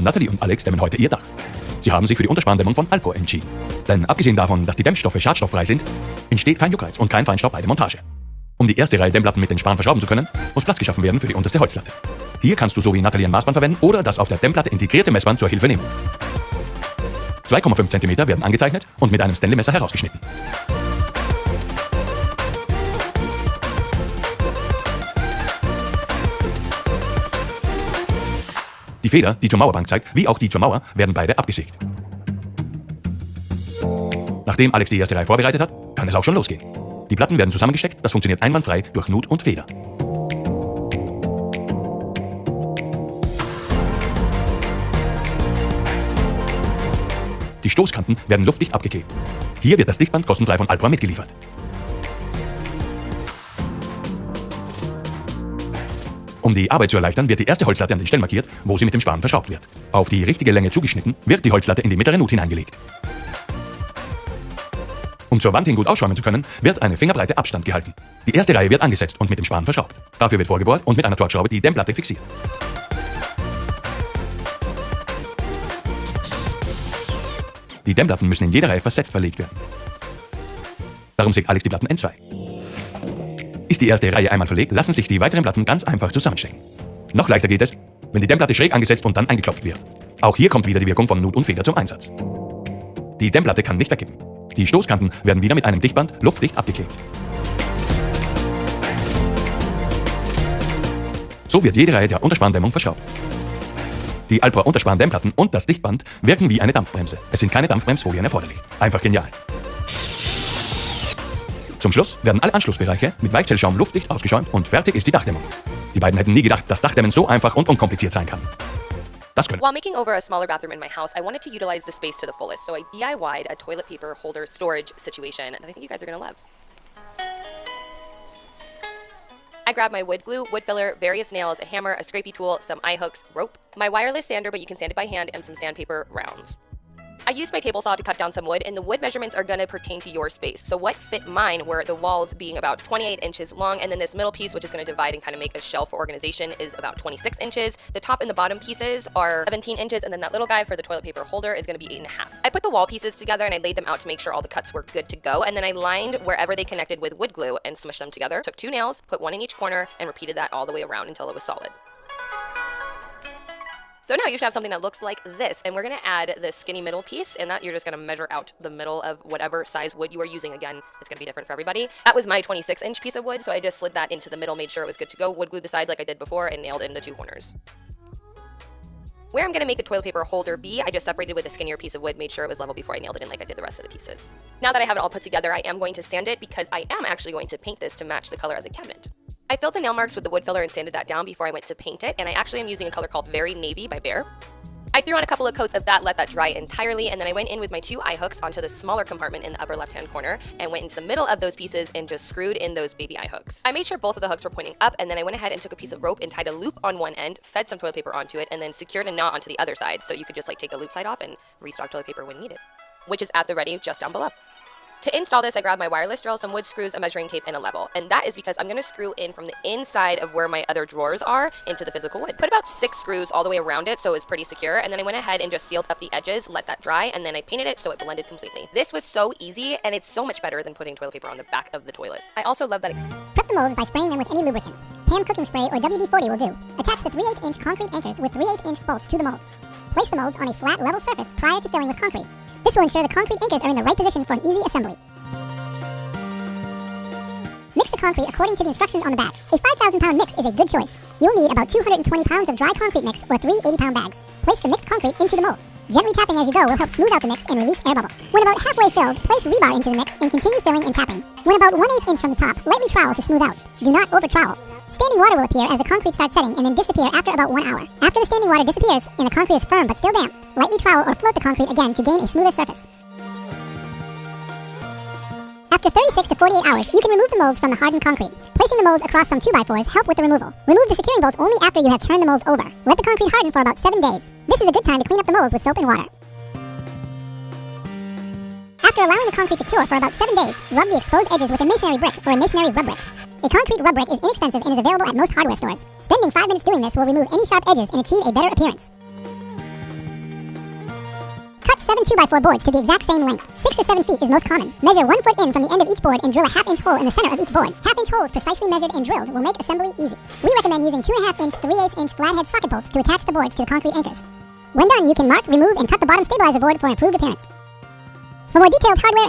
Natalie und Alex dämmen heute ihr Dach. Sie haben sich für die Unterspandämmung von Alpor entschieden. Denn abgesehen davon, dass die Dämmstoffe schadstofffrei sind, entsteht kein Juckreiz und kein Feinstaub bei der Montage. Um die erste Reihe Dämmplatten mit den Span verschrauben zu können, muss Platz geschaffen werden für die unterste Holzlatte. Hier kannst du so wie Natalie ein Maßband verwenden oder das auf der Dämmplatte integrierte Messband zur Hilfe nehmen. 2,5 cm werden angezeichnet und mit einem Stanley-Messer herausgeschnitten. Die Feder, die zur Mauerbank zeigt, wie auch die zur Mauer, werden beide abgesägt. Nachdem Alex die erste Reihe vorbereitet hat, kann es auch schon losgehen. Die Platten werden zusammengesteckt, das funktioniert einwandfrei durch Nut und Feder. Die Stoßkanten werden luftdicht abgeklebt. Hier wird das Dichtband kostenfrei von Alpor mitgeliefert. Um die Arbeit zu erleichtern, wird die erste Holzlatte an den Stellen markiert, wo sie mit dem Span verschraubt wird. Auf die richtige Länge zugeschnitten, wird die Holzlatte in die mittlere Nut hineingelegt. Um zur Wand hin gut ausschäumen zu können, wird eine fingerbreite Abstand gehalten. Die erste Reihe wird angesetzt und mit dem Span verschraubt. Dafür wird vorgebohrt und mit einer Torxschraube die Dämmplatte fixiert. Die Dämmplatten müssen in jeder Reihe versetzt verlegt werden. Darum sägt Alex die Platten N2. Ist die erste Reihe einmal verlegt, lassen sich die weiteren Platten ganz einfach zusammenstecken. Noch leichter geht es, wenn die Dämmplatte schräg angesetzt und dann eingeklopft wird. Auch hier kommt wieder die Wirkung von Nut und Feder zum Einsatz. Die Dämmplatte kann nicht wegkippen. Die Stoßkanten werden wieder mit einem Dichtband luftdicht abgeklebt. So wird jede Reihe der Unterspandämmung verschraubt. Die Alpor Unterspandämmplatten und das Dichtband wirken wie eine Dampfbremse. Es sind keine Dampfbremsfolien erforderlich. Einfach genial. Zum Schluss werden alle Anschlussbereiche mit Weichzellschaum luftdicht ausgeschäumt und fertig ist die Dachdämmung. Die beiden hätten nie gedacht, dass Dachdämmen so einfach und unkompliziert sein kann. Das können. While making over a smaller bathroom in my house, I wanted to utilize the space to the fullest, so I DIY'd a toilet paper holder storage situation that I think you guys are going to love. I grabbed my wood glue, wood filler, various nails, a hammer, a scrapey tool, some eye hooks, rope, my wireless sander, but you can sand it by hand, and some sandpaper rounds. I used my table saw to cut down some wood, and the wood measurements are going to pertain to your space. So what fit mine were the walls being about 28 inches long, and then this middle piece, which is going to divide and kind of make a shelf for organization, is about 26 inches. The top and the bottom pieces are 17 inches, and then that little guy for the toilet paper holder is going to be 8.5. I put the wall pieces together, and I laid them out to make sure all the cuts were good to go, and then I lined wherever they connected with wood glue and smushed them together. Took 2 nails, put 1 in each corner, and repeated that all the way around until it was solid. So now you should have something that looks like this, and we're going to add the skinny middle piece, and that you're just going to measure out the middle of whatever size wood you are using. Again, it's going to be different for everybody. That was my 26-inch piece of wood, so I just slid that into the middle, made sure it was good to go, wood glued the sides like I did before, and nailed in the 2 corners. Where I'm going to make the toilet paper holder be, I just separated with a skinnier piece of wood, made sure it was level before I nailed it in like I did the rest of the pieces. Now that I have it all put together, I am going to sand it because I am actually going to paint this to match the color of the cabinet. I filled the nail marks with the wood filler and sanded that down before I went to paint it, and I actually am using a color called Very Navy by Behr. I threw on a couple of coats of that, let that dry entirely, and then I went in with my 2 eye hooks onto the smaller compartment in the upper left-hand corner and went into the middle of those pieces and just screwed in those baby eye hooks. I made sure both of the hooks were pointing up, and then I went ahead and took a piece of rope and tied a loop on one end, fed some toilet paper onto it, and then secured a knot onto the other side, so you could just like take the loop side off and restock toilet paper when needed, which is at the ready just down below. To install this, I grabbed my wireless drill, some wood screws, a measuring tape, and a level. And that is because I'm going to screw in from the inside of where my other drawers are into the physical wood. Put about 6 screws all the way around it so it's pretty secure. And then I went ahead and just sealed up the edges, let that dry, and then I painted it so it blended completely. This was so easy, and it's so much better than putting toilet paper on the back of the toilet. I also love that Prep the molds by spraying them with any lubricant. Pan cooking spray or WD-40 will do. Attach the 3/8-inch concrete anchors with 3/8-inch bolts to the molds. Place the molds on a flat, level surface prior to filling with concrete. This will ensure the concrete anchors are in the right position for an easy assembly. Mix the concrete according to the instructions on the bag. A 5,000-pound mix is a good choice. You'll need about 220 pounds of dry concrete mix or 3 80-pound bags. Place the mixed concrete into the molds. Gently tapping as you go will help smooth out the mix and release air bubbles. When about halfway filled, place rebar into the mix and continue filling and tapping. When about 1/8 inch from the top, lightly trowel to smooth out. Do not over trowel. Standing water will appear as the concrete starts setting and then disappear after about 1 hour. After the standing water disappears and the concrete is firm but still damp, lightly trowel or float the concrete again to gain a smoother surface. After 36 to 48 hours, you can remove the molds from the hardened concrete. Placing the molds across some 2x4s help with the removal. Remove the securing bolts only after you have turned the molds over. Let the concrete harden for about 7 days. This is a good time to clean up the molds with soap and water. After allowing the concrete to cure for about 7 days, rub the exposed edges with a masonry brick or a masonry rub brick. A concrete rub brick is inexpensive and is available at most hardware stores. Spending 5 minutes doing this will remove any sharp edges and achieve a better appearance. 7 2x4 boards to the exact same length. 6 or 7 feet is most common. Measure 1 foot in from the end of each board and drill a half-inch hole in the center of each board. Half-inch holes precisely measured and drilled will make assembly easy. We recommend using 2.5-inch, 3/8-inch flathead socket bolts to attach the boards to the concrete anchors. When done, you can mark, remove, and cut the bottom stabilizer board for improved appearance. For more detailed hardware